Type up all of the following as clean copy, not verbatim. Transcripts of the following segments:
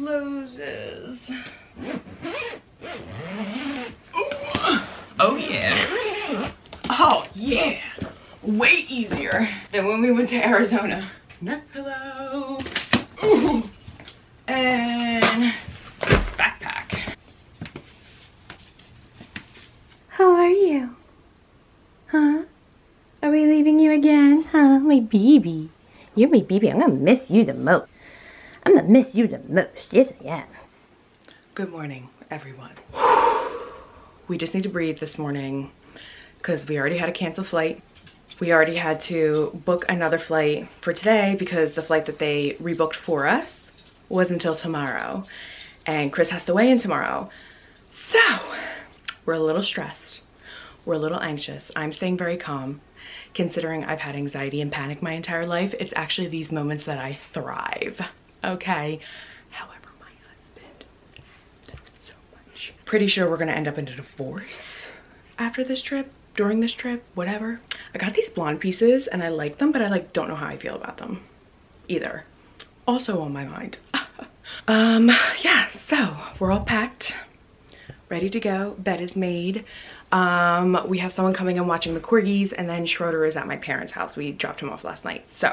closes. Oh yeah. Oh yeah. Way easier than when we went to Arizona. Neck pillow. Ooh. And backpack. How are you? Huh? Are we leaving you again? Huh? My baby. You're my baby. I'm gonna miss you the most. I'm gonna miss you the most. Yes, I am. Good morning, everyone. We just need to breathe this morning because we already had a canceled flight. We already had to book another flight for today because the flight that they rebooked for us was until tomorrow. And Chris has to weigh in tomorrow. So we're a little stressed. We're a little anxious. I'm staying very calm. Considering I've had anxiety and panic my entire life, it's actually these moments that I thrive. Okay. However, my husband does so much. Pretty sure we're gonna end up in a divorce after this trip, during this trip, whatever. I got these blonde pieces and I like them, but I don't know how I feel about them either. Also on my mind. Yeah, so we're all packed, ready to go. Bed is made. We have someone coming and watching the corgis, and then Schroeder is at my parents' house. We dropped him off last night. So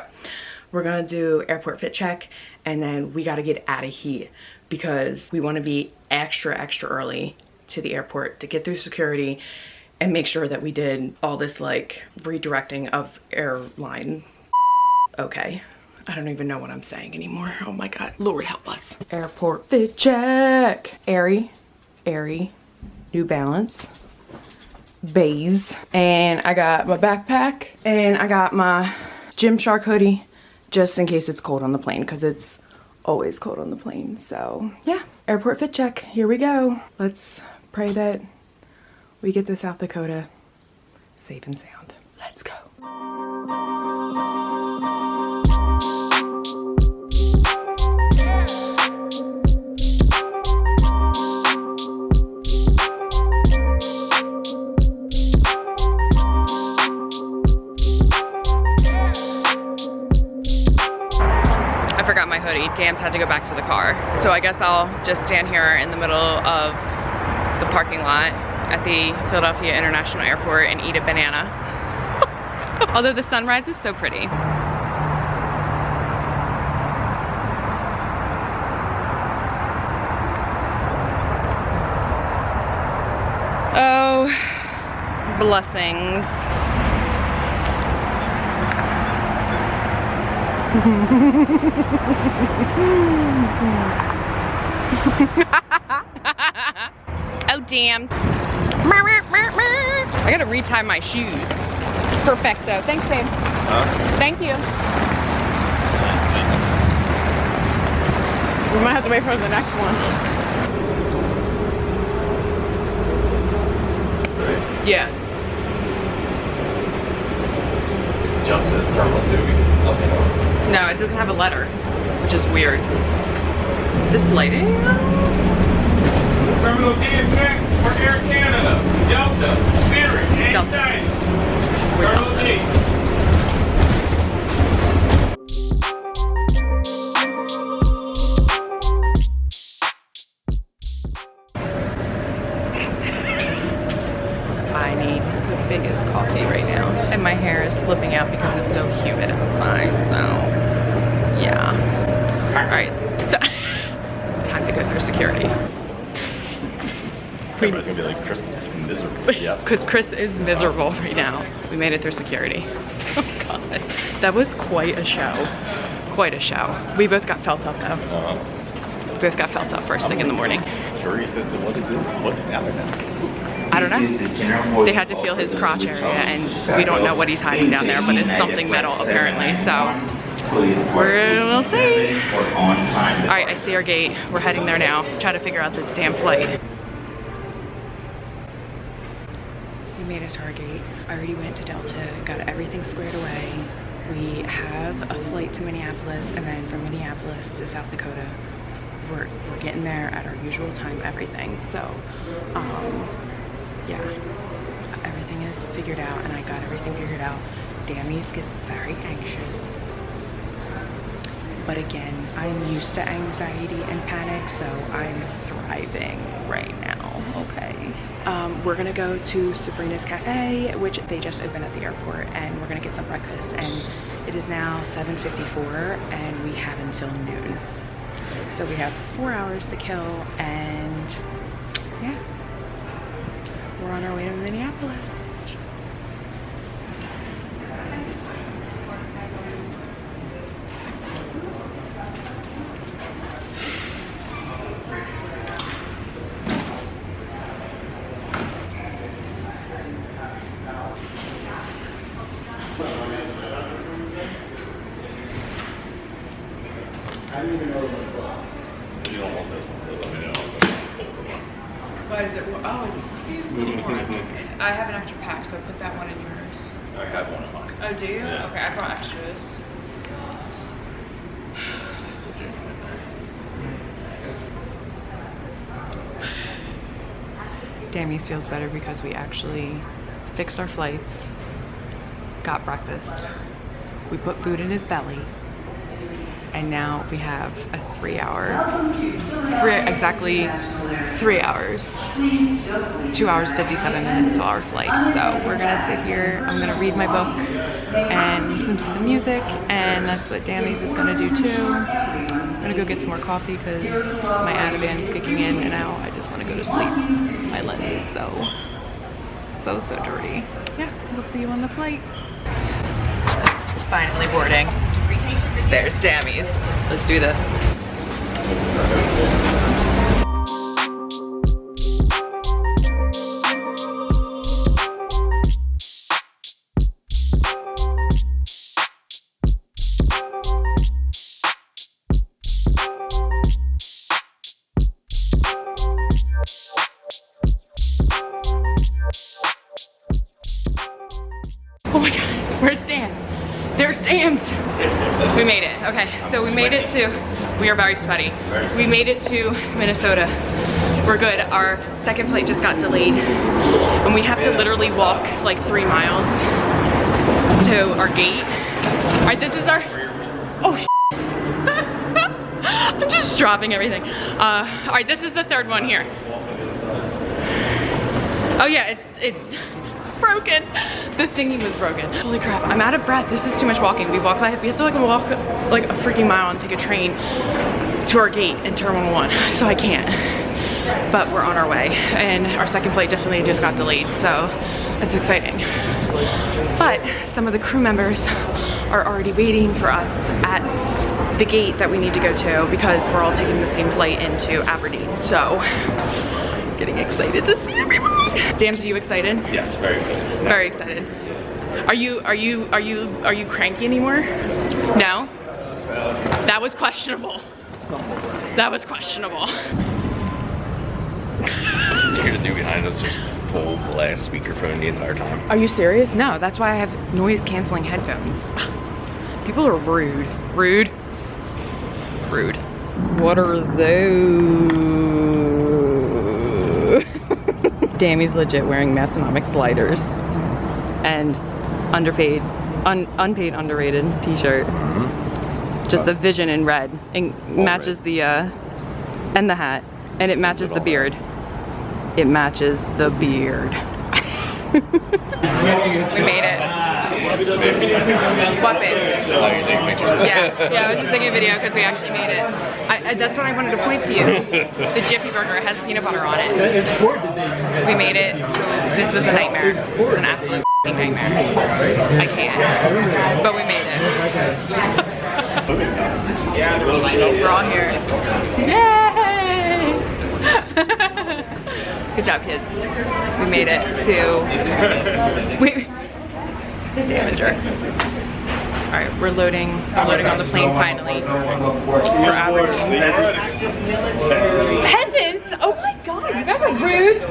we're gonna do airport fit check, and then we gotta get out of here because we wanna be extra early to the airport to get through security and make sure that we did all this redirecting of airline. Okay. I don't even know what I'm saying anymore. Oh my God, Lord help us. Airport fit check. Airy, New Balance, Bays. And I got my backpack and I got my Gymshark hoodie just in case it's cold on the plane because it's always cold on the plane. So yeah, airport fit check, here we go. Let's pray that we get to South Dakota safe and sound. Let's go. I forgot my hoodie. Dam's had to go back to the car. So I guess I'll just stand here in the middle of the parking lot at the Philadelphia International Airport and eat a banana. Although the sunrise is so pretty. Oh, blessings. Oh damn. I gotta retie my shoes. Perfecto. Thanks, babe. Thank you. Nice. We might have to wait for the next one. Right. Yeah. Just says thermal tubing. Nothing else. No, it doesn't have a letter, which is weird. This lighting? Terminal D is next for Air Canada, Delta, Spirit, and Delta. United. We're Terminal Delta. D. I need the biggest coffee right now. And my hair is flipping out because it's so humid outside, so yeah. All right, time to go through security. Everybody's gonna be like, Chris is miserable. Yes. Because Chris is miserable right now. We made it through security. Oh God, that was quite a show. Quite a show. We both got felt up though. We both got felt up first thing in the morning. Curious as to what is it? What's down there? I don't know. They had to feel his crotch area and we don't know what he's hiding down there, but it's something metal apparently, so we'll see. All right, I see our gate. We're heading there now. Try to figure out this damn flight. We made it to our gate. I already went to Delta, got everything squared away. We have a flight to Minneapolis, and then from Minneapolis to South Dakota. We're getting there at our usual time, everything. So, yeah, everything is figured out, and I got everything figured out. Dammies gets very anxious. But again, I'm used to anxiety and panic, so I'm thriving right now, okay? We're gonna go to Sabrina's Cafe, which they just opened at the airport, and we're gonna get some breakfast. And it is now 7:54 and we have until noon. So we have 4 hours to kill, and yeah, we're on our way to Minneapolis. You don't want this one, let me know. Why is it? Oh, it's super warm. I have an extra pack, so put that one in yours. I have one of mine. Oh, do you? Yeah. Okay, I brought extras. It's a drink in there. Dammies feels better because we actually fixed our flights, got breakfast, we put food in his belly, and now we have a 3 hour, exactly 3 hours, 2 hours 57 minutes to our flight. So we're gonna sit here, I'm gonna read my book and listen to some music, and that's what Dammies is gonna do too. I'm gonna go get some more coffee because my Ativan is kicking in, and now I just wanna go to sleep. My lens is so dirty. Yeah, we'll see you on the flight. Finally boarding. There's Dammies. Let's do this. Oh my God, where's Dan's? There's Dan's. We made it. Okay, so we made it to, we are very sweaty. We made it to Minnesota. We're good. Our second flight just got delayed, and we have to literally walk like 3 miles to our gate. All right, this is our, oh shit. I'm just dropping everything. All right, this is the third one here. Oh yeah, it's broken. The thingy was broken. Holy crap, I'm out of breath. This is too much walking. We have to like walk like a freaking mile and take a train to our gate in Terminal 1, so I can't. But we're on our way, and our second flight definitely just got delayed, so it's exciting. But some of the crew members are already waiting for us at the gate that we need to go to because we're all taking the same flight into Aberdeen. So getting excited to see everybody. Dams, are you excited? Yes, very excited. Very excited. Are you cranky anymore? No? That was questionable. That was questionable. You hear the dude behind us just full blast speakerphone the entire time. Are you serious? No, that's why I have noise canceling headphones. People are rude. Rude. Rude. What are those? Dammy's legit wearing Massenomics sliders and unpaid underrated t-shirt. Just a vision in red, and matches the and the hat, and it matches the beard. It matches the beard. We made it. What, babe? Yeah, I was just taking a video because we actually made it. That's what I wanted to point to you. The Jiffy Burger has peanut butter on it. We made it. This was a nightmare. This was an absolute nightmare. I can't. But we made it. We're all here. Yay! Good job, kids. We made it to Damager. All right, we're loading on the plane finally for Aberdeen. Peasants! Oh my God, you guys are rude.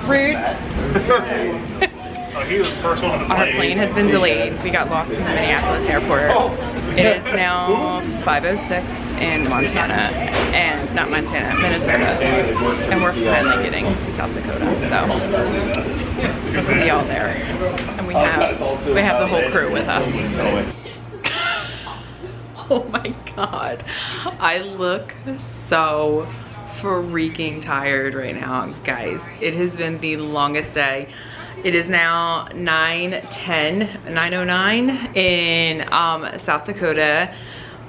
Rude. Oh, he was the first one on the plane. Our plane has been delayed. We got lost in the Minneapolis airport. It is now 5:06 in Montana, and not Montana, Minnesota, and we're finally getting to South Dakota. So we'll see y'all there, and we have the whole crew with us. Oh my God. I look so freaking tired right now, guys. It has been the longest day. It is now 9:09 in South Dakota.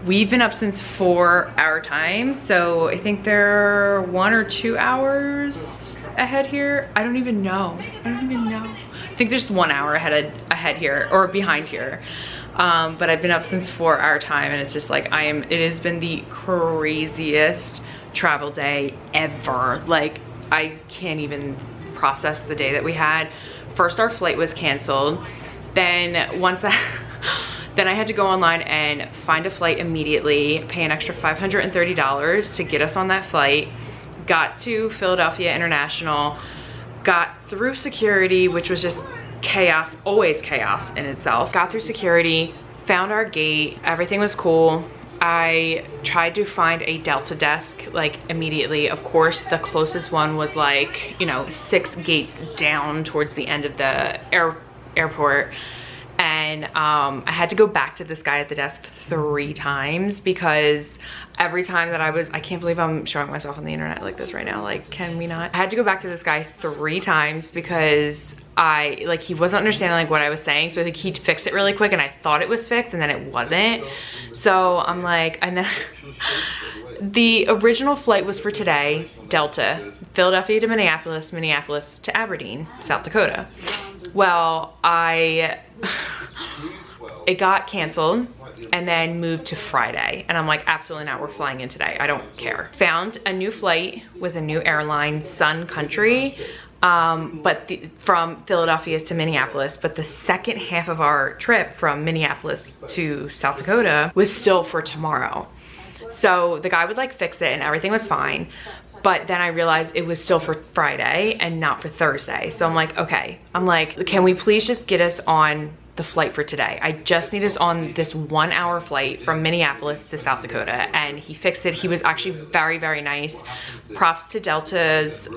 We've been up since 4 our time, so I think they're 1 or 2 hours ahead here. I don't even know. I think there's 1 hour ahead here, or behind here. But I've been up since 4 our time, and it's just like it has been the craziest travel day ever. Like, I can't even process the day that we had. First, our flight was canceled. Then then I had to go online and find a flight immediately, pay an extra $530 to get us on that flight. Got to Philadelphia International, got through security, which was just chaos, always chaos in itself. Got through security, found our gate, everything was cool. I tried to find a Delta desk like immediately. Of course, the closest one was like, you know, 6 gates down towards the end of the airport. And I had to go back to this guy at the desk 3 times because every time that I can't believe I'm showing myself on the internet like this right now. Like, can we not? I had to go back to this guy 3 times because he wasn't understanding like what I was saying. So I think he'd fix it really quick, and I thought it was fixed and then it wasn't. So I'm like, and then the original flight was for today, Delta, Philadelphia to Minneapolis, Minneapolis to Aberdeen, South Dakota. Well, it got canceled and then moved to Friday. And I'm like, absolutely not, we're flying in today. I don't care. Found a new flight with a new airline, Sun Country, from Philadelphia to Minneapolis. But the second half of our trip from Minneapolis to South Dakota was still for tomorrow. So the guy would like fix it and everything was fine. But then I realized it was still for Friday and not for Thursday. So I'm like, okay. I'm like, can we please just get us on the flight for today? I just need us on this 1 hour flight from Minneapolis to South Dakota. And he fixed it. He was actually very, very nice. Props to Delta's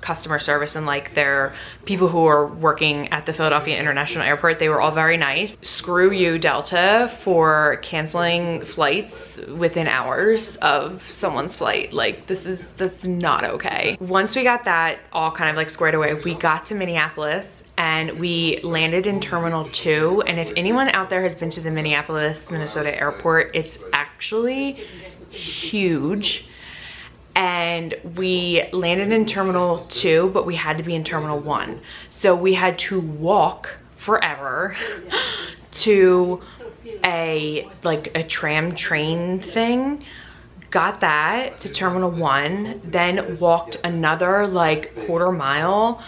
customer service and like their people who are working at the Philadelphia International Airport. They were all very nice. Screw you, Delta, for canceling flights within hours of someone's flight. Like, that's not okay. Once we got that all kind of like squared away, we got to Minneapolis and we landed in Terminal 2. And if anyone out there has been to the Minneapolis, Minnesota airport, it's actually huge. And we landed in Terminal 2, but we had to be in Terminal 1. So we had to walk forever to a tram train thing. Got that to Terminal 1, then walked another like quarter mile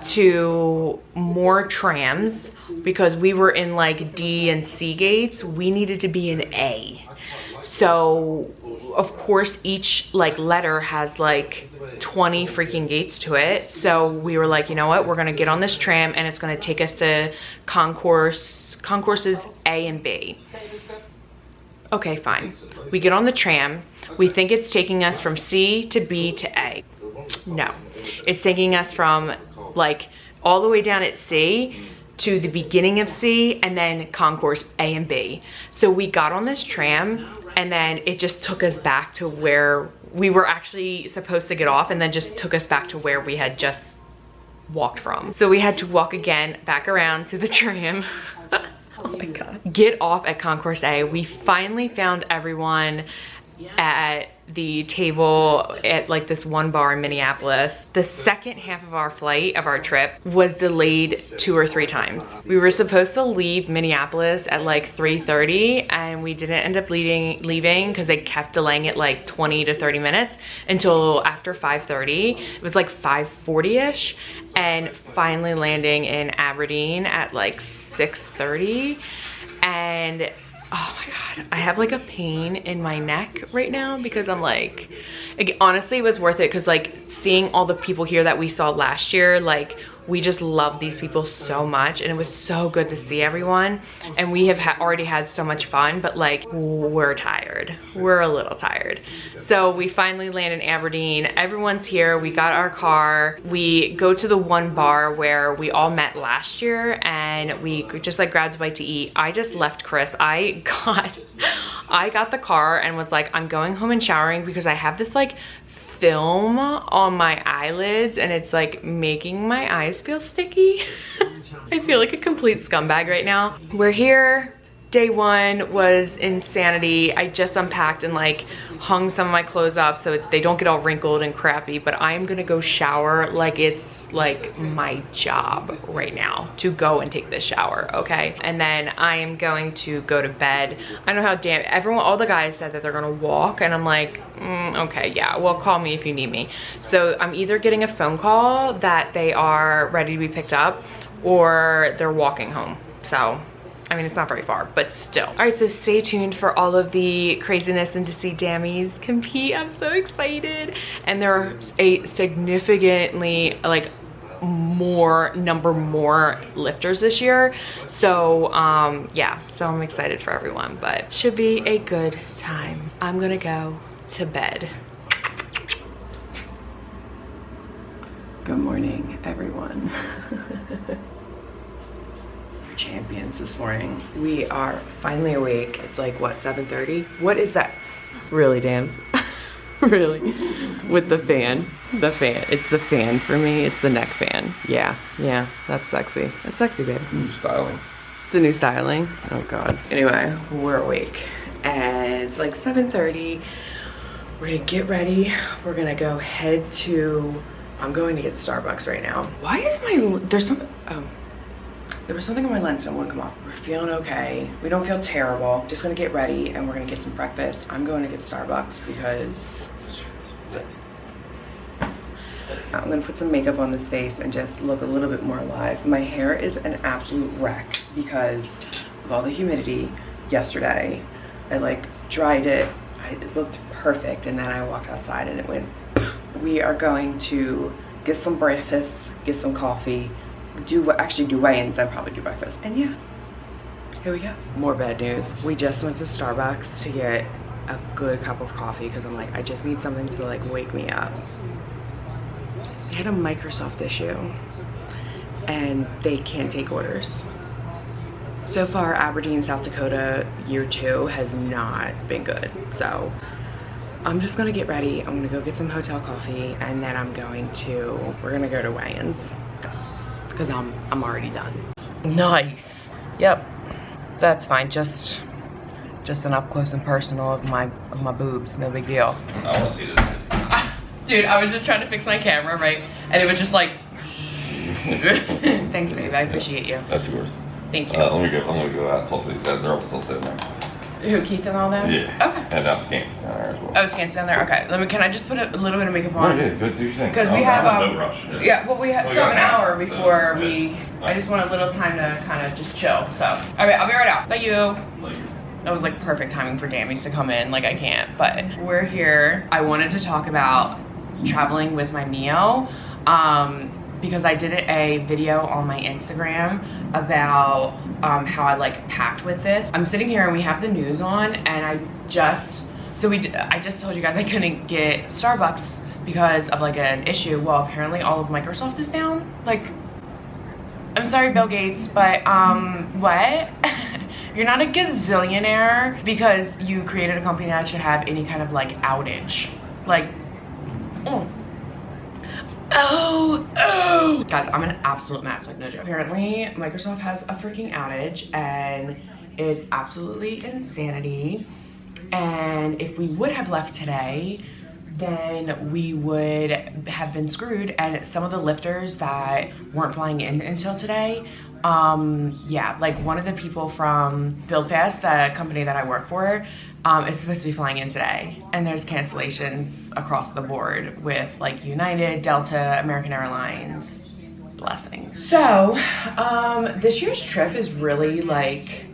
to more trams because we were in like D and C gates. We needed to be in A. So of course each like letter has like 20 freaking gates to it. So we were like, you know what, we're gonna get on this tram and it's gonna take us to concourses A and B. Okay, fine. We get on the tram. We think it's taking us from C to B to A. No, it's taking us from like all the way down at C to the beginning of C and then concourse A and B. So we got on this tram and then it just took us back to where we were actually supposed to get off, and then just took us back to where we had just walked from. So we had to walk again back around to the tram. Oh my God. Get off at concourse A. We finally found everyone at the table at like this one bar in Minneapolis. The second half of our flight, of our trip, was delayed 2 or 3 times. We were supposed to leave Minneapolis at like 3:30 and we didn't end up leaving because they kept delaying it like 20 to 30 minutes until after 5:30. It was like 5:40ish, and finally landing in Aberdeen at like 6:30. And oh my God, I have like a pain in my neck right now because I'm like honestly, it was worth it because like seeing all the people here that we saw last year, like we just love these people so much, and it was so good to see everyone. And we have already had so much fun, but like we're tired. We're a little tired. So we finally land in Aberdeen. Everyone's here. We got our car. We go to the one bar where we all met last year, and we just like grabbed a bite to eat. I just left Chris. I I got the car and was like, I'm going home and showering because I have this like film on my eyelids and it's like making my eyes feel sticky. I feel like a complete scumbag right now. We're here. Day one was insanity. I just unpacked and like hung some of my clothes up so they don't get all wrinkled and crappy, but I'm gonna go shower like it's like my job right now to go and take this shower, okay? And then I am going to go to bed. I don't know how everyone, all the guys said that they're gonna walk and I'm like, okay, yeah, well, call me if you need me. So I'm either getting a phone call that they are ready to be picked up or they're walking home. So I mean, it's not very far, but still. All right, so stay tuned for all of the craziness and to see Dammies compete. I'm so excited. And there are a significantly like more lifters this year. So yeah, so I'm excited for everyone, but should be a good time. I'm gonna go to bed. Good morning, everyone. Champions this morning. We are finally awake. It's like what, 7:30? What is that? Really, Dams? Really? With the fan. It's the fan for me. It's the neck fan. Yeah, that's sexy. That's sexy, babe. New styling. It's a new styling. Oh god. Anyway, we're awake and it's like 7:30. We're gonna get ready. We're gonna go head to, I'm going to get Starbucks right now. Why is there's something, there was something on my lens that won't come off. We're feeling okay. We don't feel terrible. Just gonna get ready and we're gonna get some breakfast. I'm going to get Starbucks because I'm gonna put some makeup on this face and just look a little bit more alive. My hair is an absolute wreck because of all the humidity yesterday. I like dried it. It looked perfect and then I walked outside and it went. We are going to get some breakfast, get some coffee, actually do weigh-ins, then probably do breakfast. And yeah, here we go. More bad news. We just went to Starbucks to get a good cup of coffee because I'm like, I just need something to like wake me up. They had a Microsoft issue and they can't take orders. So far, Aberdeen, South Dakota, year 2 has not been good. So I'm just gonna get ready. I'm gonna go get some hotel coffee and then we're gonna go to weigh-ins. Because I'm already done. Nice. Yep, that's fine. Just an up close and personal of my boobs. No big deal. I want to see this. Dude, I was just trying to fix my camera, right? And it was just like. Thanks, babe. I appreciate you. That's yours. Thank you. I'm gonna go out and talk to these guys. They're all still sitting there. Who, Keith and all that? Yeah. Okay. And now Skank's down there as well. Oh, Skank's down there. Okay. Can I just put a little bit of makeup on? No, yeah, good. Do your thing. Because we have no rush. Yeah, well, we have Well, an hour so, before yeah. I just want a little time to kind of just chill. So, all right, I'll be right out. Thank you. That was like perfect timing for Dammies to come in. Like I can't, but we're here. I wanted to talk about traveling with my Mio. Because I did a video on my Instagram about how I like packed with this. I'm sitting here and we have the news on and I just told you guys I couldn't get Starbucks because of like an issue. Well, apparently all of Microsoft is down. Like, I'm sorry, Bill Gates, but what? You're not a gazillionaire because you created a company that should have any kind of like outage. Like, Oh! Guys, I'm an absolute mess, like no joke. Apparently, Microsoft has a freaking outage and it's absolutely insanity. And if we would have left today, then we would have been screwed. And some of the lifters that weren't flying in until today, yeah, like one of the people from BuildFast, the company that I work for, is supposed to be flying in today, and there's cancellations across the board with like United, Delta, American Airlines. Blessings. So this year's trip is really like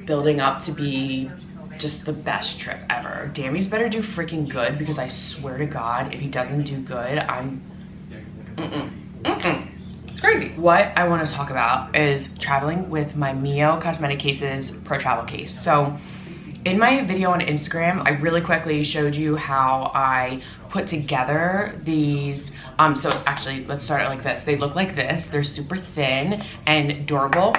building up to be just the best trip ever. Dammies better do freaking good because I swear to God, if he doesn't do good, I'm It's crazy. What I want to talk about is traveling with my Mio Cosmetic Cases Pro Travel Case. So in my video on Instagram, I really quickly showed you how I put together these. So actually, let's start it like this. They look like this. They're super thin and durable.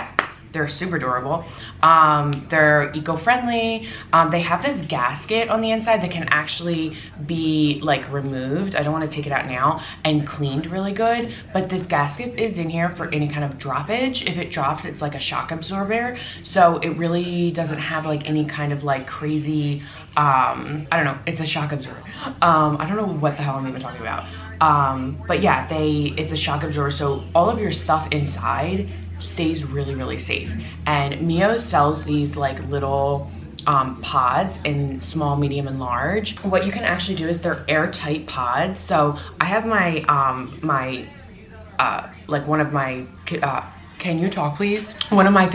They're super durable. They're eco-friendly. They have this gasket on the inside that can actually be like removed. I don't want to take it out now, and cleaned really good, but this gasket is in here for any kind of droppage. If it drops, it's like a shock absorber, so it really doesn't have like any kind of like crazy I don't know, it's a shock absorber. I don't know what the hell I'm even talking about. But yeah, it's a shock absorber, so all of your stuff inside stays really, really safe. And Mio sells these like little pods in small, medium, and large. What you can actually do is they're airtight pods. So I have my like one of my can you talk please? One of my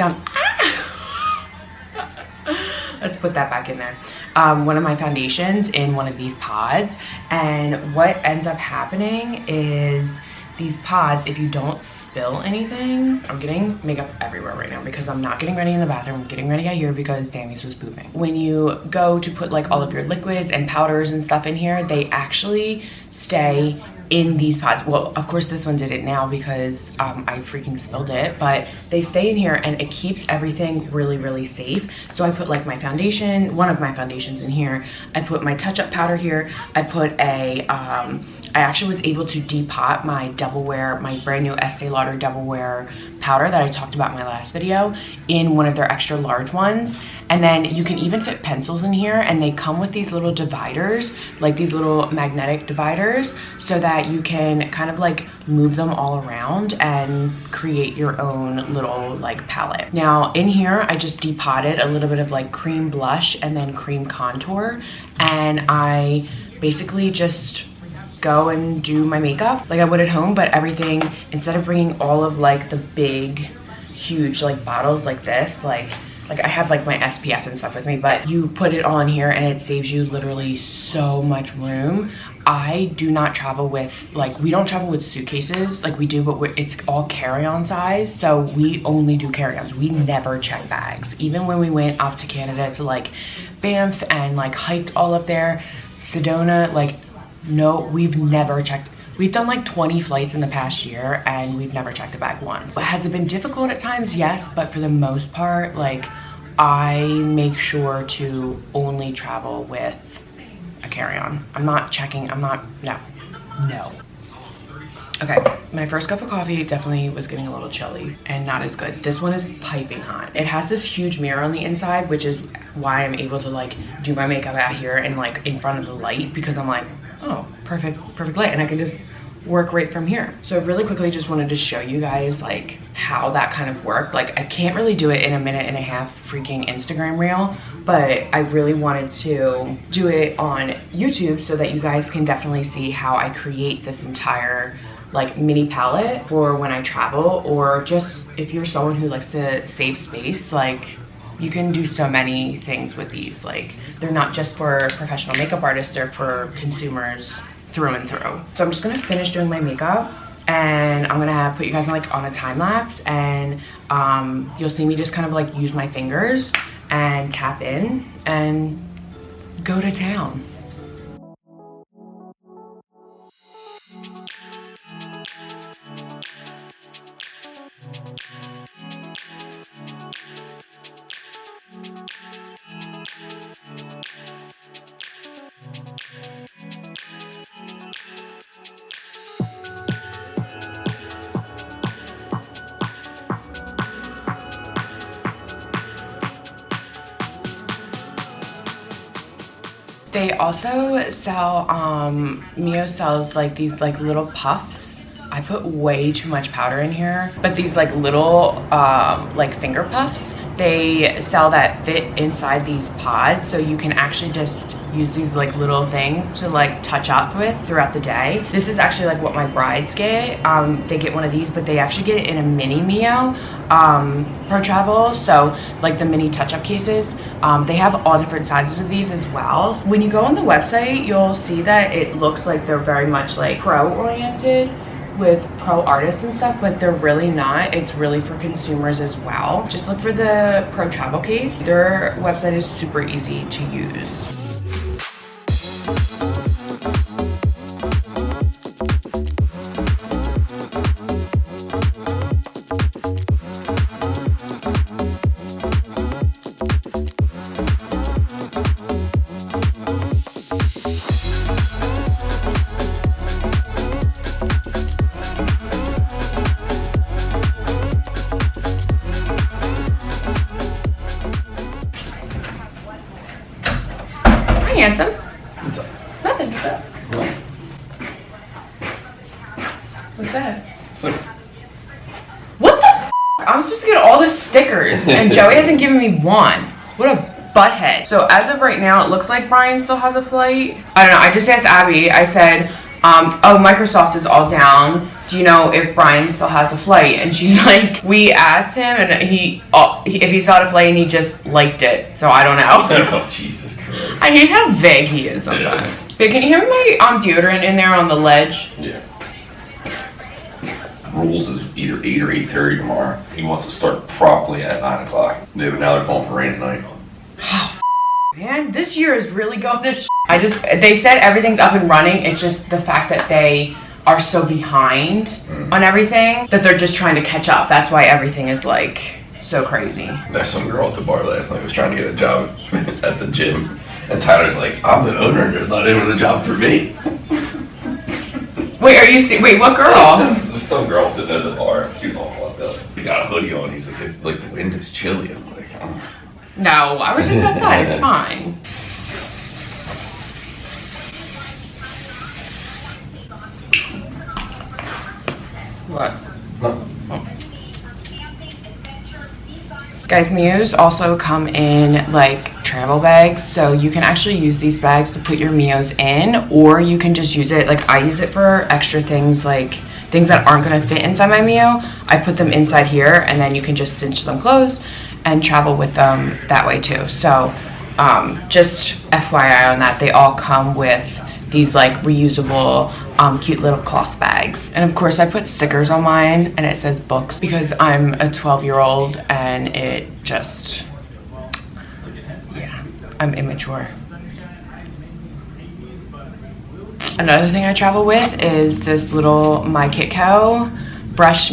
let's put that back in there. One of my foundations in one of these pods, and what ends up happening is these pods, if you don't spill anything, I'm getting makeup everywhere right now because I'm not getting ready in the bathroom. I'm getting ready out here because Dammies was pooping. When you go to put like all of your liquids and powders and stuff in here, they actually stay in these pods. Well, of course this one did it now because I freaking spilled it, but they stay in here and it keeps everything really, really safe. So I put like my foundation, one of my foundations in here. I put my touch-up powder here. I put a, I actually was able to depot my Double Wear, my brand new Estee Lauder Double Wear powder that I talked about in my last video, in one of their extra large ones. And then you can even fit pencils in here, and they come with these little dividers, like these little magnetic dividers, so that you can kind of like move them all around and create your own little like palette. Now in here, I just depotted a little bit of like cream blush and then cream contour, and I basically just go and do my makeup like I would at home, but everything, instead of bringing all of like the big huge like bottles like this, like I have like my SPF and stuff with me, but you put it on here and it saves you literally so much room. I do not travel with, like, we don't travel with suitcases like we do, but it's all carry-on size, so we only do carry-ons. We never check bags. Even when we went up to Canada to like Banff and like hiked all up there, Sedona, like no, we've never checked. We've done like 20 flights in the past year and we've never checked a bag once. Has it been difficult at times? Yes, but for the most part, like, I make sure to only travel with a carry-on. I'm not checking, no. Okay, my first cup of coffee definitely was getting a little chilly and not as good. This one is piping hot. It has this huge mirror on the inside, which is why I'm able to like do my makeup out here and like in front of the light, because I'm like, oh, perfect light, and I can just work right from here. So I really quickly just wanted to show you guys like how that kind of worked. Like, I can't really do it in a minute and a half freaking Instagram reel, but I really wanted to do it on YouTube so that you guys can definitely see how I create this entire like mini palette for when I travel, or just if you're someone who likes to save space, like you can do so many things with these. Like, they're not just for professional makeup artists, they're for consumers through and through. So I'm just gonna finish doing my makeup and I'm gonna put you guys on a time lapse, and you'll see me just kind of like use my fingers and tap in and go to town. They also sell, Mio sells like these like little puffs. I put way too much powder in here, but these like little like finger puffs, they sell that fit inside these pods, so you can actually just use these like little things to like touch up with throughout the day. This is actually like what my brides get. They get one of these, but they actually get it in a mini Mio Pro Travel, so like the mini touch-up cases. They have all different sizes of these as well. When you go on the website, you'll see that it looks like they're very much like pro-oriented with pro artists and stuff, but they're really not. It's really for consumers as well. Just look for the Pro Travel case. Their website is super easy to use. Nothing. What's up? What's that? So, What the f? I'm supposed to get all the stickers, and Joey hasn't given me one. What a butthead. So as of right now, it looks like Brian still has a flight. I don't know. I just asked Abby. I said, oh, Microsoft is all down. Do you know if Brian still has a flight? And she's like, we asked him, and if he still had a flight, and he just liked it. So I don't know. oh, Jesus Christ. I hate how vague he is sometimes. Yeah, can you hear my deodorant in there on the ledge? Yeah. Rules is either 8 or 8:30 tomorrow. He wants to start properly at 9 o'clock. Yeah, but now they're calling for rain tonight. Man, this year is really going to they said everything's up and running. It's just the fact that they are so behind on everything that they're just trying to catch up. That's why everything is like so crazy. There's some girl at the bar last night was trying to get a job at the gym. And Tyler's like, I'm the owner and there's not even a job for me. Wait, what girl? There's some girl sitting at the bar. She was all fucked up. He got a hoodie on. He's like, it's like the wind is chilly. I'm like, oh. No, I was just outside. It's fine. What? No. Guys, Mios also come in like travel bags, so you can actually use these bags to put your Mios in, or you can just use it, like I use it for extra things, like things that aren't gonna fit inside my Mio. I put them inside here, and then you can just cinch them closed and travel with them that way too. So just FYI on that, they all come with these like reusable cute little cloth bags. And of course I put stickers on mine and it says books because I'm a 12-year-old and it just, yeah, I'm immature. Another thing I travel with is this little My Kitco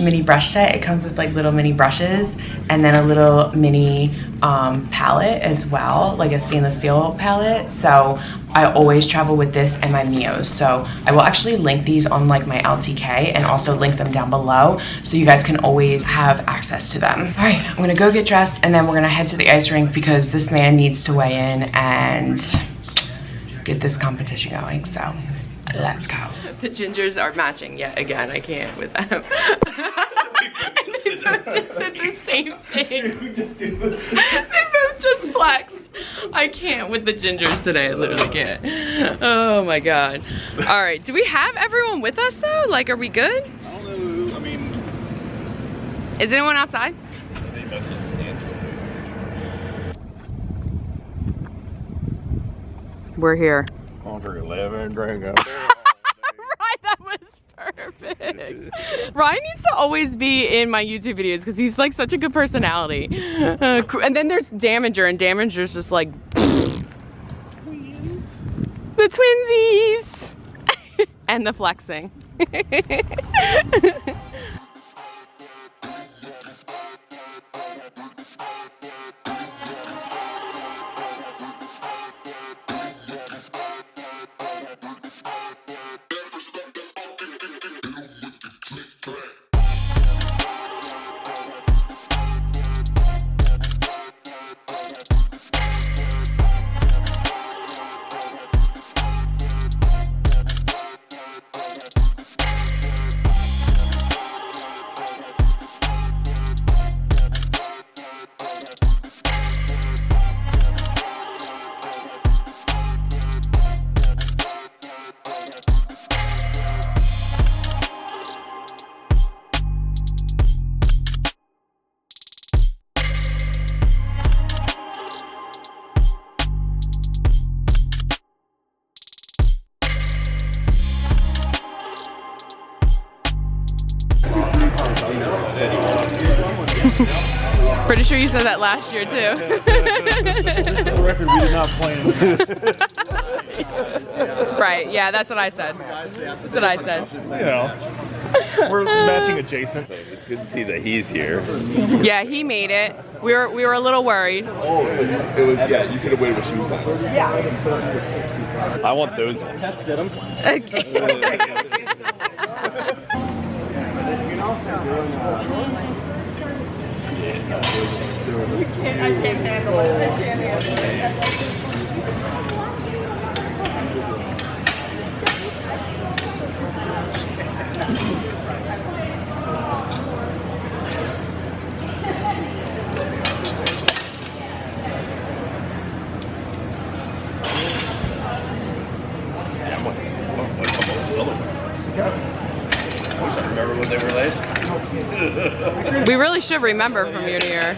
mini brush set. It comes with like little mini brushes and then a little mini palette as well, like a stainless steel palette. So I always travel with this and my Mios. So I will actually link these on like my LTK and also link them down below so you guys can always have access to them. All right, I'm gonna go get dressed and then we're gonna head to the ice rink because this man needs to weigh in and get this competition going. So let's go. The gingers are matching yet again. I can't with them. They both just did the same thing. They both just flexed. I can't with the gingers today. I literally can't. Oh my god. All right. Do we have everyone with us though? Like, are we good? I don't know. I mean, is anyone outside? they must just answer. We're here. On for 11 drink up. Right, that was perfect. Ryan needs to always be in my YouTube videos because he's like such a good personality. And then there's Damager, and Damager's just like twins. The twinsies and the flexing. Pretty sure you said that last year too. For the record, we did not plan. Right, yeah, that's what I said. That's what I said. You know, we're matching adjacent. It's good to see that he's here. Yeah, he made it. We were a little worried. Oh, it was, yeah, you could have waited with shoes on. Yeah. I want those ones. Test fit them. I can't handle it. I can't handle it. birthday relays? We really should remember from year to year.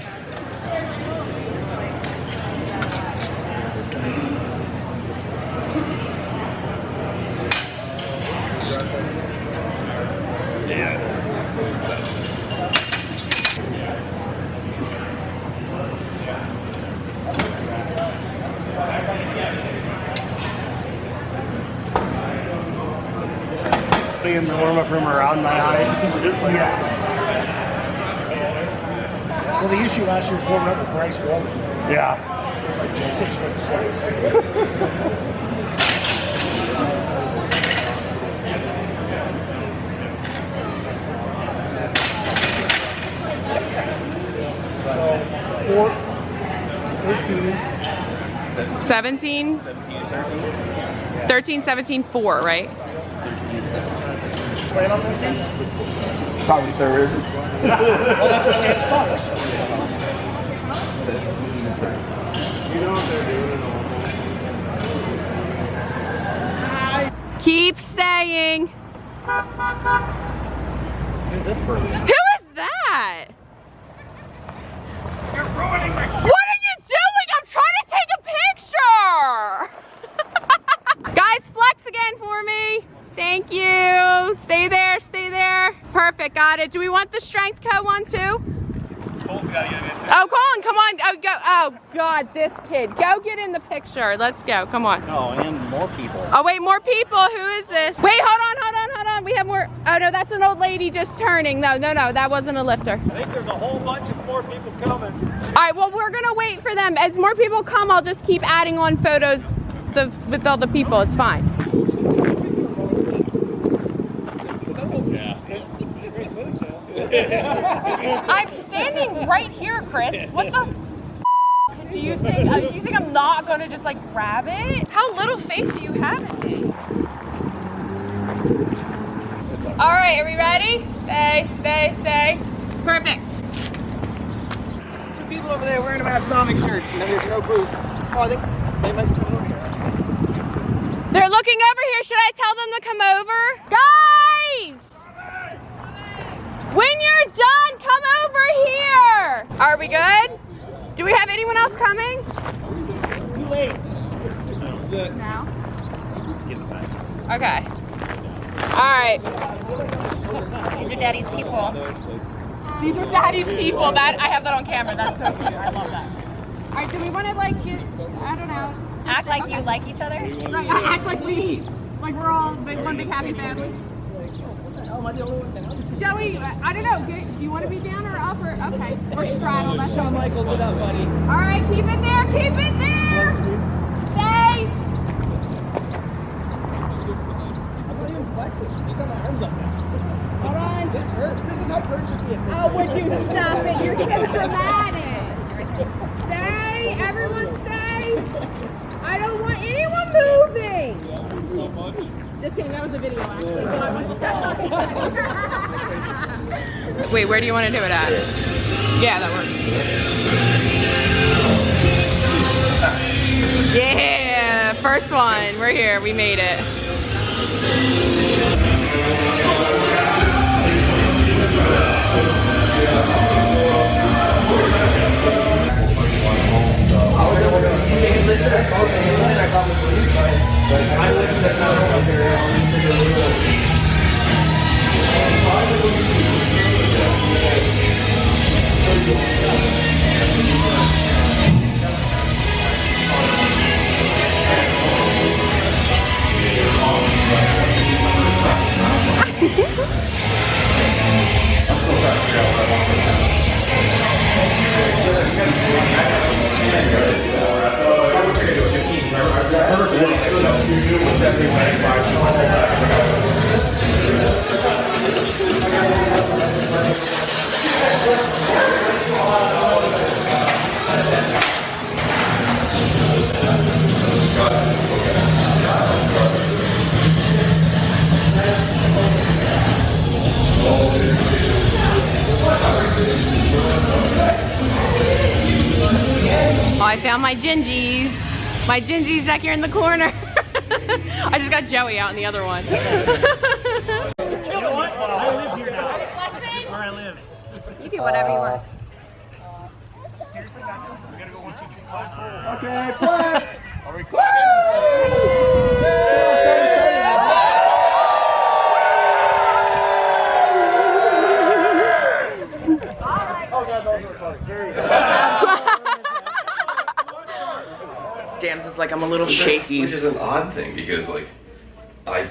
In the warm-up room around my eyes. Yeah. Well, the issue last year was warming up with Bryce Walton. Yeah. He was like 6'6". 17? 13, 17, 4, right? Playing on that team? Probably third. Well, that's what they had spots. You know what they're doing. Keep staying. Who is that? You're ruining my shit. What are you doing? I'm trying to take a picture. Guys, flex again for me. Thank you. Stay there, stay there. Perfect, got it. Do we want the strength co one too? Cole's gotta get in. Oh, Colin, come on. Oh, go. Oh, God, this kid. Go get in the picture. Let's go. Come on. Oh, and more people. Oh, wait, more people. Who is this? Wait, hold on, hold on, hold on. We have more. Oh, no, that's an old lady just turning. No, no, no, that wasn't a lifter. I think there's a whole bunch of more people coming. All right, well, we're going to wait for them. As more people come, I'll just keep adding on photos with all the people. It's fine. I'm standing right here, Chris. What the do you think? Do you think I'm not gonna just like grab it? How little faith do you have in me? All right, are we ready? Stay, stay, stay. Perfect. Two people over there wearing Massenomics shirts, and there's no booth. Oh, I think they might come over here. They're looking over here. Should I tell them to come over? Guys! When you're done, come over here. Are we good? Do we have anyone else coming? Too late. No. Okay. All right. These are Daddy's people. These are Daddy's people. That I have that on camera. That's so cute. I love that. All right. Do we want to like get? I don't know. Act like you like each other. Right. Act like we're all one big happy family. Am I the only one down? Joey, I don't know. Do you want to be down or up or okay? Or straddle? That's Shawn Michaels, what up, buddy? all right. Keep it there. Keep it there. Stay. I'm not even flexing. You got my arms up now. Hold on. This hurts. This is how purchasing it. Oh, would you stop it? You're so dramatic. Stay. Everyone stay. I don't want anyone moving. So much. Just kidding, that was a video actually. Wait, where do you want to do it at? Yeah, that works. Yeah, first one. We're here. We made it. Oh, I found my gingies. My gingies back here in the corner. I just got Joey out in the other one. You know what? I live here now. Where I live. You do whatever you want. Seriously, Doctor? We gotta go 1, 2, 3, 4. Okay, flex. Are we clicking? Oh, God, those are recording. There you go. Dams is like, I'm a little shaky. Which is an odd thing because like I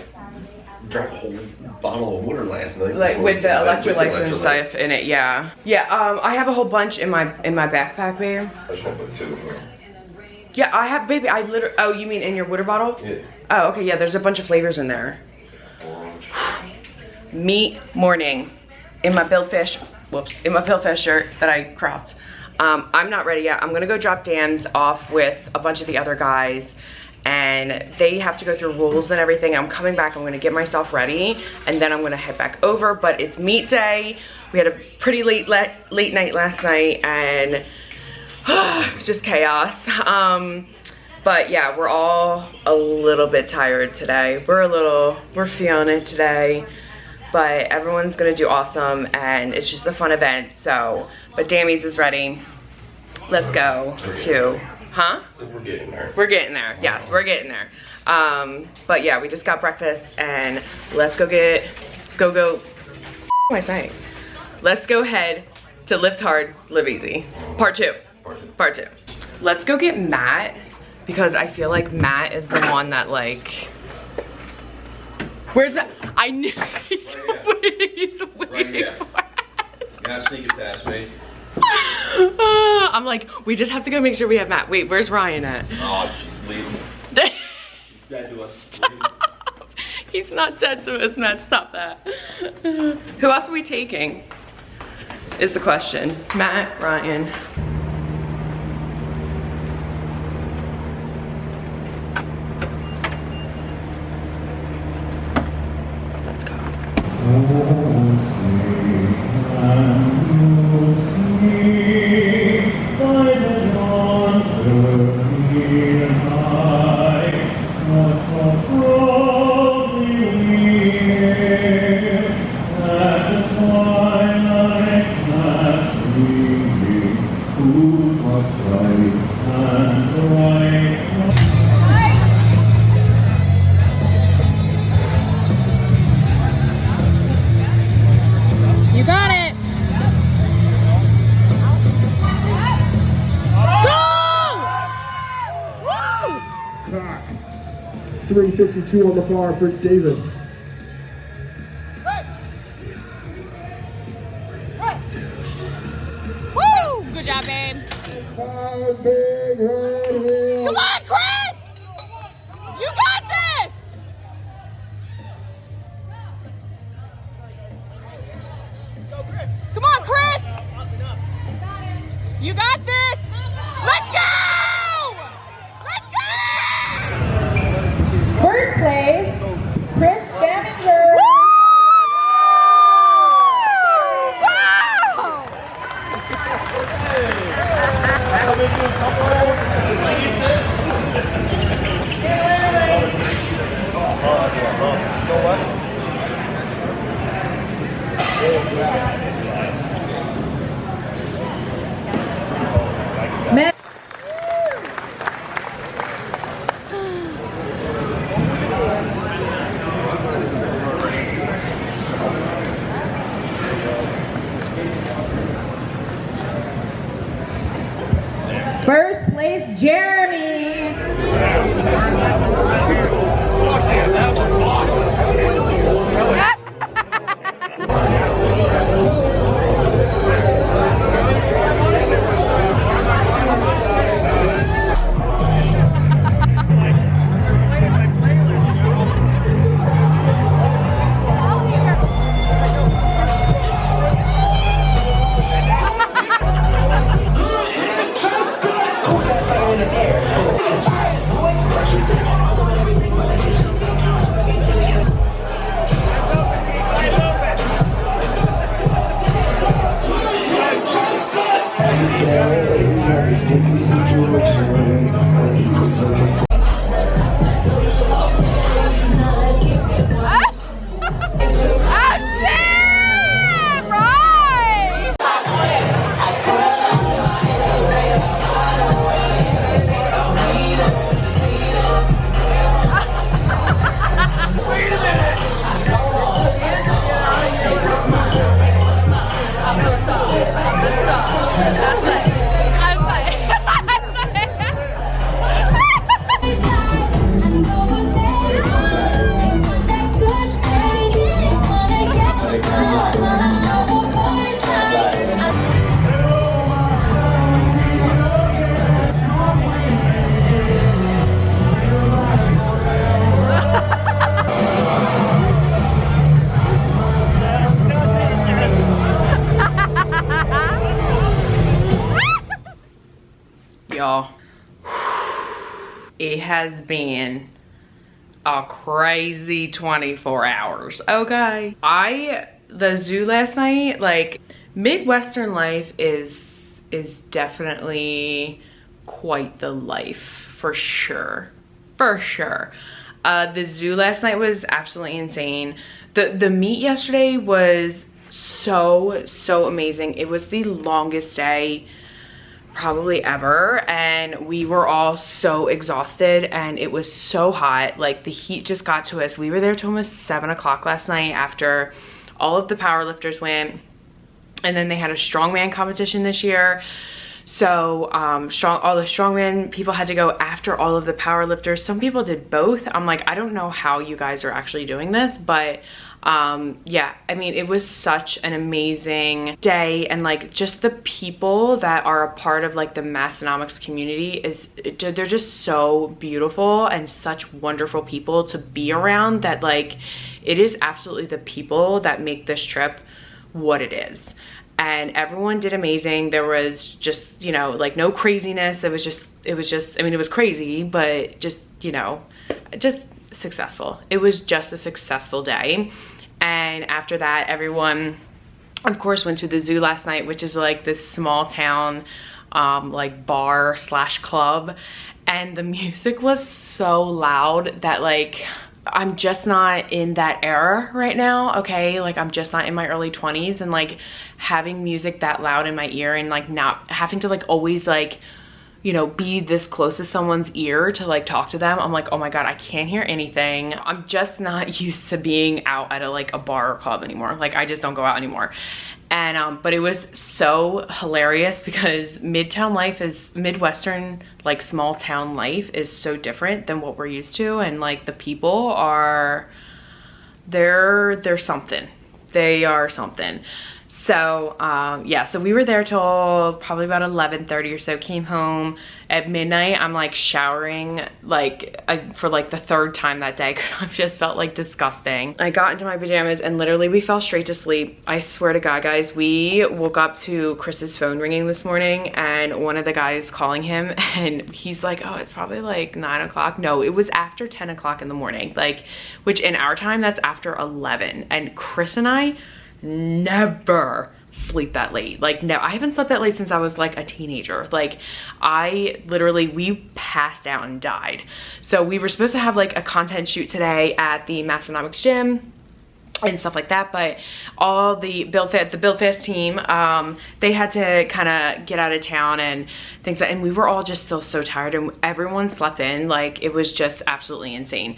drank a whole bottle of water last night. Like with the electrolytes and electrolytes. stuff in it, yeah. Yeah, I have a whole bunch in my backpack, babe. I just want to put 2. Yeah, I have, baby, I literally, oh, you mean in your water bottle? Yeah. Oh, okay, yeah, there's a bunch of flavors in there. Orange. Meat morning in my Billfish, in my Pillfish shirt that I cropped. I'm not ready yet. I'm gonna go drop Dams off with a bunch of the other guys and they have to go through rules and everything. I'm coming back, I'm gonna get myself ready and then I'm gonna head back over, but it's meet day. We had a pretty late night last night and it was just chaos. But yeah, we're all a little bit tired today. We're feeling it today, but everyone's gonna do awesome and it's just a fun event, so. But Dammies is ready. Let's go to, huh? So we're getting there. We're getting there, yes, we're getting there. But yeah, we just got breakfast and let's go what am I saying? Let's go head to Lift Hard, Live Easy, part two. Let's go get Matt because I feel like Matt is the one that like, where's Matt? I knew he's waiting for us. Gotta sneak it past me. I'm like, we just have to go make sure we have Matt. Wait, where's Ryan at? Oh, just leave him. Gotta do us. Stop. He's not dead to us, Matt. Stop that. Who else are we taking? Is the question. Matt, Ryan. Let's go. You got it. Cock. 352 on the bar for David. Woo! Good job, babe. Five big red wheels. Come on, Chris! You got this! Come on, Chris! You got this! Let's go! Let's go! First place, Chris Dammies. First place, Jeremy. Put that fire in the air. has been a crazy 24 hours, okay? The zoo last night, like, Midwestern life is definitely quite the life, for sure, for sure. The zoo last night was absolutely insane. The meet yesterday was so amazing. It was the longest day probably ever, and we were all so exhausted, and it was so hot. Like, the heat just got to us. We were there till almost 7 o'clock last night after all of the powerlifters went, and then they had a strongman competition this year. So all the strongman people had to go after all of the powerlifters. Some people did both. I'm like, I don't know how you guys are actually doing this, but yeah, I mean, it was such an amazing day, and like, just the people that are a part of like the Massenomics community they're just so beautiful and such wonderful people to be around, that like, it is absolutely the people that make this trip what it is. And everyone did amazing. There was just, you know, like, no craziness. It was just, I mean, it was crazy, but just, you know, just successful. It was just a successful day. And after that, everyone, of course, went to the zoo last night, which is like this small town, like, bar / club. And the music was so loud that, like, I'm just not in that era right now, okay? Like, I'm just not in my early 20s, and like, having music that loud in my ear, and like, not having to like always like, you know, be this close to someone's ear to like talk to them. I'm like, oh my God, I can't hear anything. I'm just not used to being out at a bar or club anymore. Like, I just don't go out anymore. And but it was so hilarious because Midwestern, like, small town life is so different than what we're used to, and like, the people are, they're something. They are something. So yeah, so we were there till probably about 11:30 or so, came home at midnight. I'm like showering like for like the 3rd time that day, because I just felt like disgusting. I got into my pajamas and literally we fell straight to sleep. I swear to God, guys, we woke up to Chris's phone ringing this morning, and one of the guys calling him, and he's like, oh, it's probably like 9 o'clock. No, it was after 10 o'clock in the morning, like, which in our time, that's after 11. And Chris and I never sleep that late. Like, no, I haven't slept that late since I was like a teenager. Like, we passed out and died. So we were supposed to have like a content shoot today at the Massenomics gym and stuff like that, but all the Build Fast team, they had to kind of get out of town and things, and we were all just still so tired, and everyone slept in. Like, it was just absolutely insane.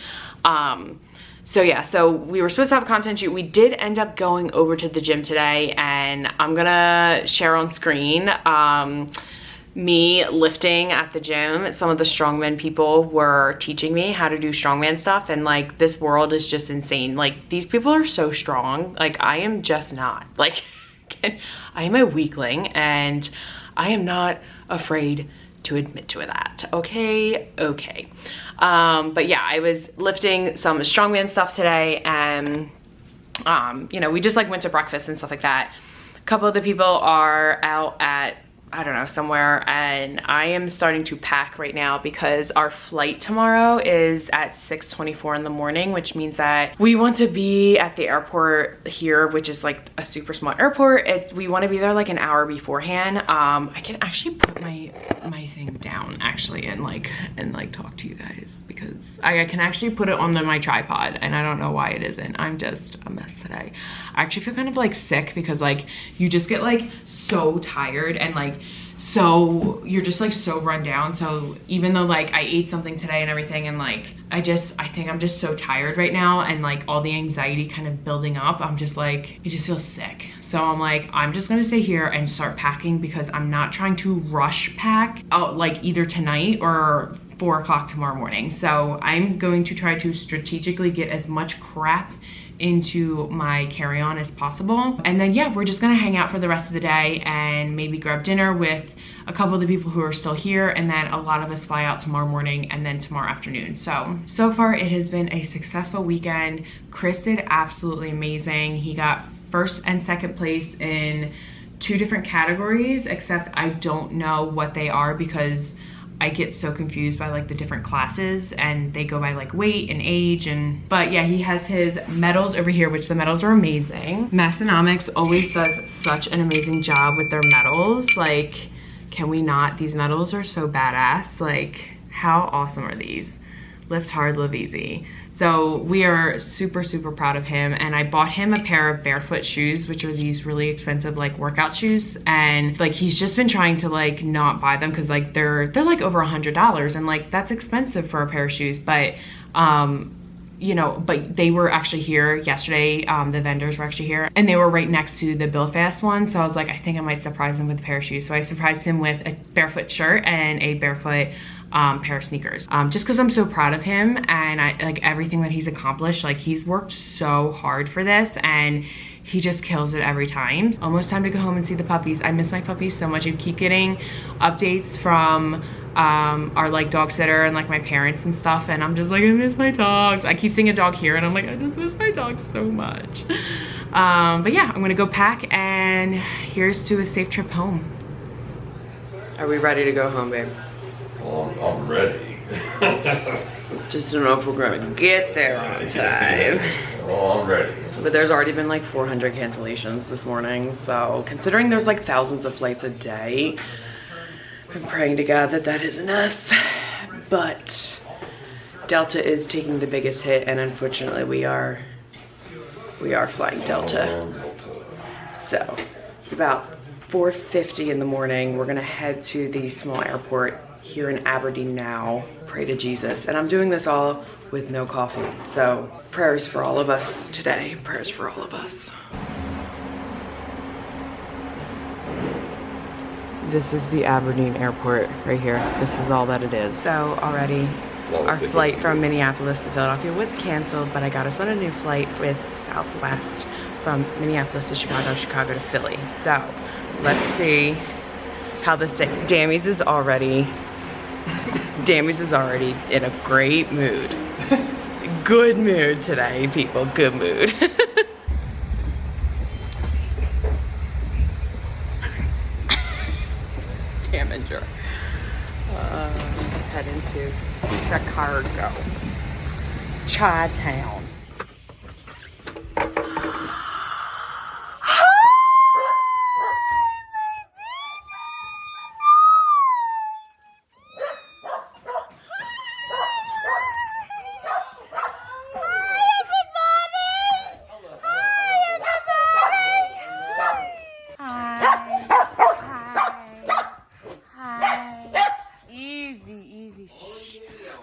So yeah, so we were supposed to have a content shoot. We did end up going over to the gym today, and I'm gonna share on screen me lifting at the gym. Some of the strongman people were teaching me how to do strongman stuff, and like, this world is just insane. Like, these people are so strong. Like, I am just not. Like, I am a weakling, and I am not afraid to admit to that. Okay. But yeah, I was lifting some strongman stuff today, and you know, we just like went to breakfast and stuff like that. A couple of the people are out at, I don't know, somewhere, and I am starting to pack right now because our flight tomorrow is at 6:24 in the morning, which means that we want to be at the airport here, which is like a super small airport. We want to be there like an hour beforehand. I can actually put my thing down actually and like talk to you guys, because I can actually put it on my tripod, and I don't know why it isn't. I'm just a mess today. I actually feel kind of like sick, because like, you just get like so tired, and like, so you're just like so run down. So even though like I ate something today and everything, and like, I think I'm just so tired right now, and like all the anxiety kind of building up, I'm just like, it just feels sick. So I'm like, I'm just gonna stay here and start packing, because I'm not trying to rush pack out like either tonight or 4 o'clock tomorrow morning. So I'm going to try to strategically get as much crap into my carry-on as possible, and then yeah, we're just gonna hang out for the rest of the day and maybe grab dinner with a couple of the people who are still here, and then a lot of us fly out tomorrow morning and then tomorrow afternoon. So far it has been a successful weekend. Chris did absolutely amazing. He got 1st and 2nd place in 2 different categories, except I don't know what they are, because I get so confused by like the different classes, and they go by like weight and age. But yeah, he has his medals over here, which the medals are amazing. Massenomics always does such an amazing job with their medals. Like, can we not? These medals are so badass. Like, how awesome are these? Lift hard, live easy. So we are super, super proud of him. And I bought him a pair of barefoot shoes, which are these really expensive like workout shoes. And like, he's just been trying to like not buy them because like they're like over $100, and like that's expensive for a pair of shoes. But you know, but they were actually here yesterday. The vendors were actually here, and they were right next to the Build Fast one. So I was like, I think I might surprise him with a pair of shoes. So I surprised him with a barefoot shirt and a barefoot pair of sneakers, just because I'm so proud of him, and I like everything that he's accomplished. Like, he's worked so hard for this, and he just kills it every time. Almost time to go home and see the puppies. I miss my puppies so much. I keep getting updates from our like dog sitter and like my parents and stuff, and I'm just like, I miss my dogs. I keep seeing a dog here, and I'm like, I just miss my dogs so much. But yeah, I'm gonna go pack, and here's to a safe trip home. Are we ready to go home, babe? Well, I'm ready. Just don't know if we're gonna get there on time. Well, I'm ready. But there's already been like 400 cancellations this morning, so considering there's like thousands of flights a day, I'm praying to God that that is enough. But Delta is taking the biggest hit, and unfortunately we are flying Delta. So it's about 4:50 in the morning. We're gonna head to the small airport here in Aberdeen now. Pray to Jesus. And I'm doing this all with no coffee. So prayers for all of us today. Prayers for all of us. This is the Aberdeen airport right here. This is all that it is. So already our flight from Minneapolis to Philadelphia was canceled, but I got us on a new flight with Southwest from Minneapolis to Chicago, Chicago to Philly. So let's see how this day. Dammies is already in a great mood. Good mood today, people. Good mood. Damager. Head into Chicago. Chi-town.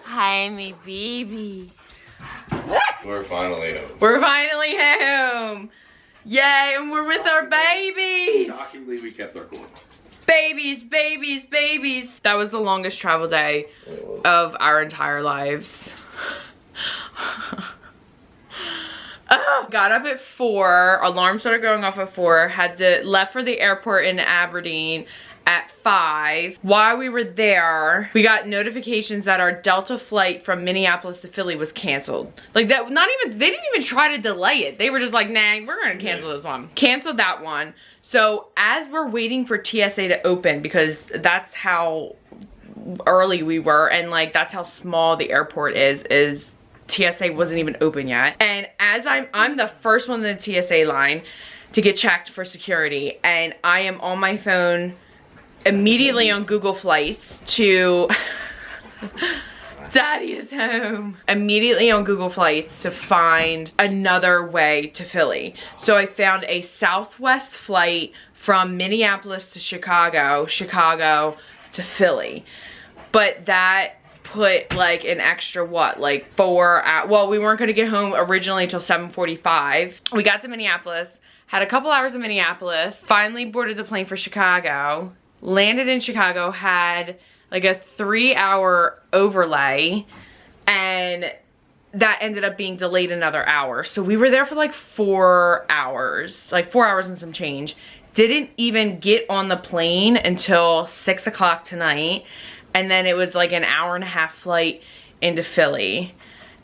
Hi, my baby. We're finally home. We're finally home. Yay, and we're with our babies. Shockingly, we kept our cool. Babies, babies, babies. That was the longest travel day of our entire lives. Got up at 4, alarm started going off at 4, left for the airport in Aberdeen at 5. While we were there, we got notifications that our Delta flight from Minneapolis to Philly was canceled. Like that, they didn't even try to delay it. They were just like, nah, we're gonna cancel this one. Canceled that one. So as we're waiting for TSA to open, because that's how early we were, and like that's how small the airport is TSA wasn't even open yet. And as I'm the first one in the TSA line to get checked for security, and I am on my phone immediately on Google Flights to Daddy is home. Immediately on Google Flights to find another way to Philly. So I found a Southwest flight from Minneapolis to Chicago, Chicago to Philly. But that put like an extra what, like 4 hours. Well, we weren't gonna get home originally till 7:45. We got to Minneapolis, had a couple hours in Minneapolis, finally boarded the plane for Chicago, landed in Chicago, had like a 3-hour overlay, and that ended up being delayed another hour. So we were there for like 4 hours, like 4 hours and some change. Didn't even get on the plane until 6 o'clock tonight. And then it was like an 1.5-hour flight into Philly.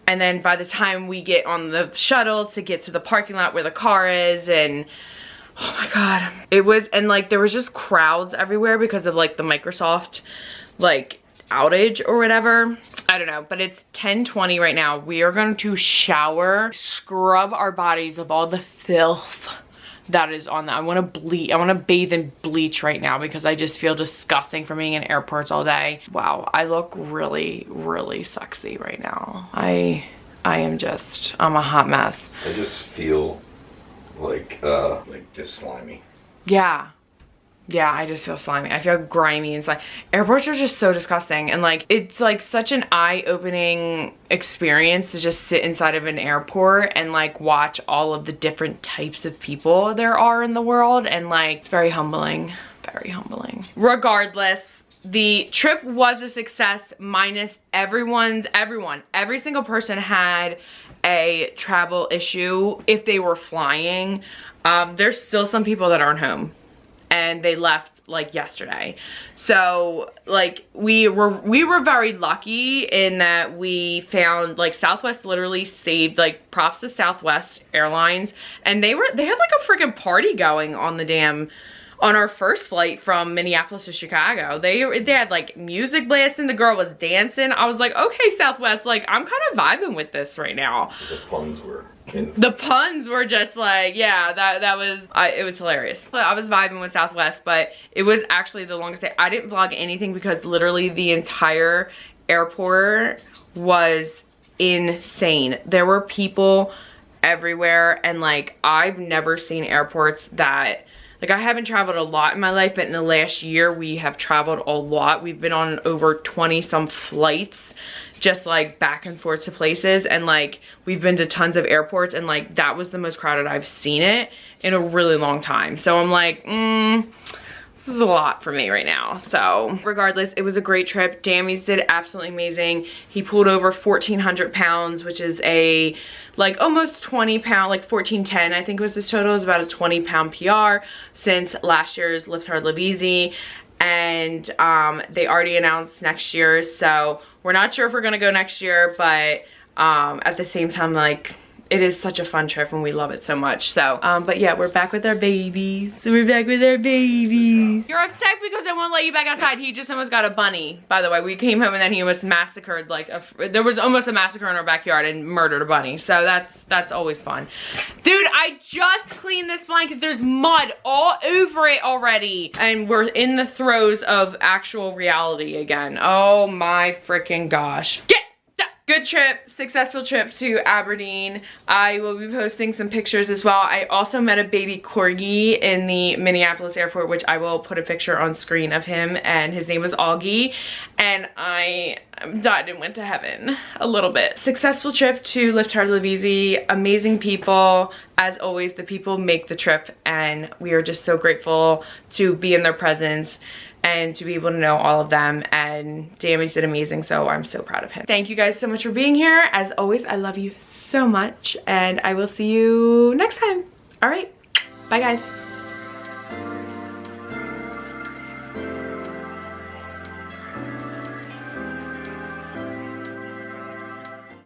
And then by the time we get on the shuttle to get to the parking lot where the car is, and oh my God, it was, and like there was just crowds everywhere because of like the Microsoft like outage or whatever. I don't know, but it's 10:20 right now. We are going to shower, scrub our bodies of all the filth that is on that. I want to bathe in bleach right now because I just feel disgusting from being in airports all day. Wow, I look really, really sexy right now. I'm a hot mess. I just feel like just slimy. Yeah. Yeah, I just feel slimy. I feel grimy inside. Airports are just so disgusting. And like, it's like such an eye-opening experience to just sit inside of an airport and like watch all of the different types of people there are in the world. And like, it's very humbling, very humbling. Regardless, the trip was a success minus every single person had a travel issue if they were flying. There's still some people that aren't home. And they left like yesterday. So like we were very lucky in that we found like Southwest literally saved, like props to Southwest Airlines, and they had like a freaking party going on the damn on our first flight from Minneapolis to Chicago. They had like music blasting, the girl was dancing. I was like, okay, Southwest, like I'm kind of vibing with this right now. The puns were The puns were just like, yeah, that was, it was hilarious. I was vibing with Southwest, but it was actually the longest day. I didn't vlog anything because literally the entire airport was insane. There were people everywhere, and like, I've never seen airports that, like, I haven't traveled a lot in my life, but in the last year we have traveled a lot. We've been on over 20 some flights, just like back and forth to places, and like we've been to tons of airports, and like that was the most crowded I've seen it in a really long time. So I'm like, this is a lot for me right now. So regardless, it was a great trip. Dammies did absolutely amazing. He pulled over 1,400 pounds, which is a like almost 20 pound, like 1410 I think was his total. It was about a 20 pound PR since last year's Lift Hard Live Easy. And they already announced next year, so we're not sure if we're gonna go next year, but at the same time, like, it is such a fun trip and we love it so much. So but yeah, we're back with our babies. You're upset because I won't let you back outside. He just almost got a bunny, by the way. We came home and then he almost massacred, like there was almost a massacre in our backyard and murdered a bunny. So that's always fun. Dude, I just cleaned this blanket. There's mud all over it already, and we're in the throes of actual reality again. Oh my freaking gosh. Good trip, successful trip to Aberdeen. I will be posting some pictures as well. I also met a baby corgi in the Minneapolis airport, which I will put a picture on screen of him, and his name was Augie, and I died and went to heaven a little bit. Successful trip to Lift Hard Live Easy, amazing people. As always, the people make the trip, and we are just so grateful to be in their presence and to be able to know all of them. And Dammies did amazing, so I'm so proud of him. Thank you guys so much for being here. As always, I love you so much, and I will see you next time. All right, bye guys.